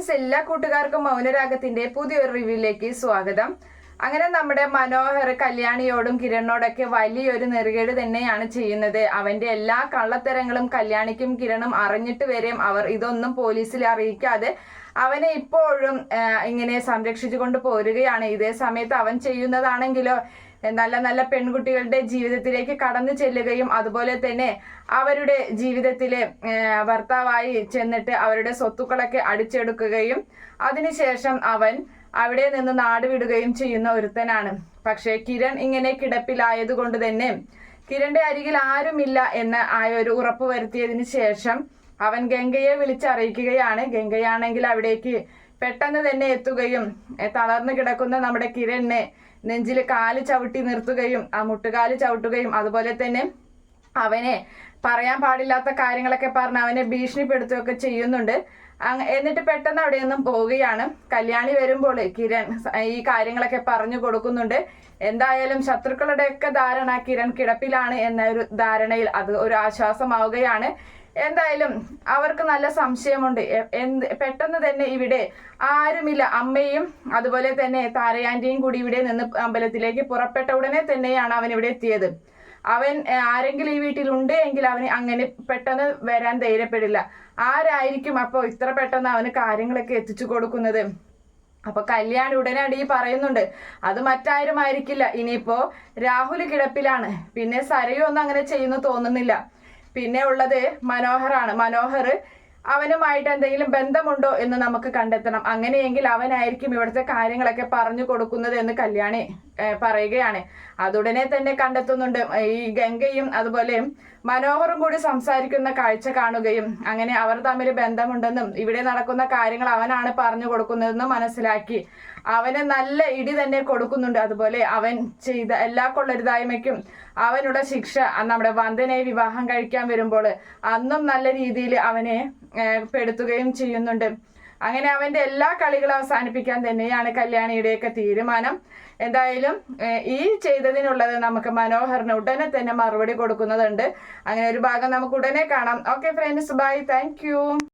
Friends, എല്ലാ കൂട്ടുകാർക്കും മൗനരാഗത്തിന്റെ പുതിയൊരു റിവ്യൂയിലേക്ക് സ്വാഗതം. അങ്ങനെ നമ്മുടെ മനോഹർ കല്യാണിയോടും കിരണിനോടൊക്കെ വലിയൊരു നെറുകേട് തന്നെയാണ് ചെയ്യുന്നത്. അവന്റെ എല്ലാ കള്ളത്തരങ്ങളും കല്യാണിക്കും കിരണും അറിഞ്ഞിട്ട് വരെയും അവർ ഇതൊന്നും പോലീസിൽ അറിയിക്കാതെ അവനെ ഇപ്പോഴും ഇങ്ങനെ സംരക്ഷിച്ചുകൊണ്ട് പോരുകയാണ്. ഇതേ സമയത്ത് അവൻ ചെയ്യുന്നതാണെങ്കിലോ നല്ല നല്ല പെൺകുട്ടികളുടെ ജീവിതത്തിലേക്ക് കടന്നു ചെല്ലുകയും അതുപോലെ തന്നെ അവരുടെ ജീവിതത്തിലെ ഭർത്താവായി ചെന്നിട്ട് അവരുടെ സ്വത്തുക്കളൊക്കെ അടിച്ചെടുക്കുകയും അതിനുശേഷം അവൻ അവിടെ നിന്ന് നാടുവിടുകയും ചെയ്യുന്ന ഒരുത്തനാണ്. പക്ഷേ കിരൺ ഇങ്ങനെ കിടപ്പിലായതുകൊണ്ട് തന്നെ കിരണിന്റെ അരികിൽ ആരുമില്ല എന്ന് ഒരു ഉറപ്പ് വരുത്തിയതിന് ശേഷം അവൻ ഗംഗയെ വിളിച്ചറിയിക്കുകയാണ്. ഗംഗയാണെങ്കിൽ അവിടേക്ക് പെട്ടെന്ന് തന്നെ എത്തുകയും തളർന്നു കിടക്കുന്ന നമ്മുടെ കിരണിനെ നെഞ്ചിൽ കാല് ചവിട്ടി നിർത്തുകയും ആ മുട്ടുകാല് ചവിട്ടുകയും അതുപോലെ തന്നെ അവനെ പറയാൻ പാടില്ലാത്ത കാര്യങ്ങളൊക്കെ പറഞ്ഞ് അവനെ ഭീഷണിപ്പെടുത്തുകയൊക്കെ ചെയ്യുന്നുണ്ട്. എന്നിട്ട് പെട്ടെന്ന് അവിടെ നിന്നും പോവുകയാണ്. കല്യാണി വരുമ്പോൾ കിരൺ ഈ കാര്യങ്ങളൊക്കെ പറഞ്ഞു കൊടുക്കുന്നുണ്ട്. എന്തായാലും ശത്രുക്കളുടെയൊക്കെ ധാരണ കിരൺ കിടപ്പിലാണ് എന്ന ഒരു ധാരണയിൽ അത് ഒരു ആശ്വാസമാവുകയാണ്. എന്തായാലും അവർക്ക് നല്ല സംശയമുണ്ട്. പെട്ടെന്ന് തന്നെ ഇവിടെ ആരുമില്ല. അമ്മയും അതുപോലെ തന്നെ താരയാന്റിയും കൂടി ഇവിടെ നിന്ന് അമ്പലത്തിലേക്ക് പുറപ്പെട്ട ഉടനെ തന്നെയാണ് അവൻ ഇവിടെ എത്തിയത്. അവൻ ആരെങ്കിലും ഈ വീട്ടിലുണ്ട് എങ്കിൽ അവന് അങ്ങനെ പെട്ടെന്ന് വരാൻ ധൈര്യപ്പെടില്ല. ആരായിരിക്കും അപ്പോൾ ഇത്ര പെട്ടെന്ന് അവന് കാര്യങ്ങളൊക്കെ എത്തിച്ചു കൊടുക്കുന്നത്? അപ്പൊ കല്യാൺ ഉടനടി പറയുന്നുണ്ട്, അത് മറ്റാരും ആയിരിക്കില്ല. ഇനിയിപ്പോ രാഹുൽ കിടപ്പിലാണ്, പിന്നെ സരയു ഒന്നും അങ്ങനെ ചെയ്യുന്നു തോന്നുന്നില്ല. പിന്നെ ഉള്ളത് മനോഹറാണ്. മനോഹർ അവനുമായിട്ട് എന്തെങ്കിലും ബന്ധമുണ്ടോ എന്ന് നമുക്ക് കണ്ടെത്തണം. അങ്ങനെയെങ്കിൽ അവനായിരിക്കും ഇവിടുത്തെ കാര്യങ്ങളൊക്കെ പറഞ്ഞു കൊടുക്കുന്നത് എന്ന് കല്യാണി പറയുകയാണ്. അതുടനെ തന്നെ കണ്ടെത്തുന്നുണ്ട്. ഈ ഗംഗയും അതുപോലെ മനോഹറും കൂടി സംസാരിക്കുന്ന കാഴ്ച കാണുകയും അങ്ങനെ അവർ തമ്മിൽ ബന്ധമുണ്ടെന്നും ഇവിടെ നടക്കുന്ന കാര്യങ്ങൾ അവനാണ് പറഞ്ഞു കൊടുക്കുന്നതെന്നും മനസ്സിലാക്കി അവന് നല്ല ഇടി തന്നെ കൊടുക്കുന്നുണ്ട്. അതുപോലെ അവൻ ചെയ്ത എല്ലാ കൊള്ളരുതായ്മയ്ക്കും അവനുള്ള ശിക്ഷ നമ്മുടെ വന്ദനയെ വിവാഹം കഴിക്കാൻ വരുമ്പോൾ അന്നും നല്ല രീതിയിൽ അവനെ പെടുത്തുകയും ചെയ്യുന്നുണ്ട്. അങ്ങനെ അവന്റെ എല്ലാ കളികളും അവസാനിപ്പിക്കാൻ തന്നെയാണ് കല്യാണിയുടെയൊക്കെ തീരുമാനം. എന്തായാലും ഈ ചെയ്തതിനുള്ളത് നമുക്ക് മനോഹറിന് ഉടനെ തന്നെ മറുപടി കൊടുക്കുന്നതുണ്ട്. അങ്ങനെ ഒരു ഭാഗം നമുക്ക് ഉടനെ കാണാം. Okay friends, bye, thank U.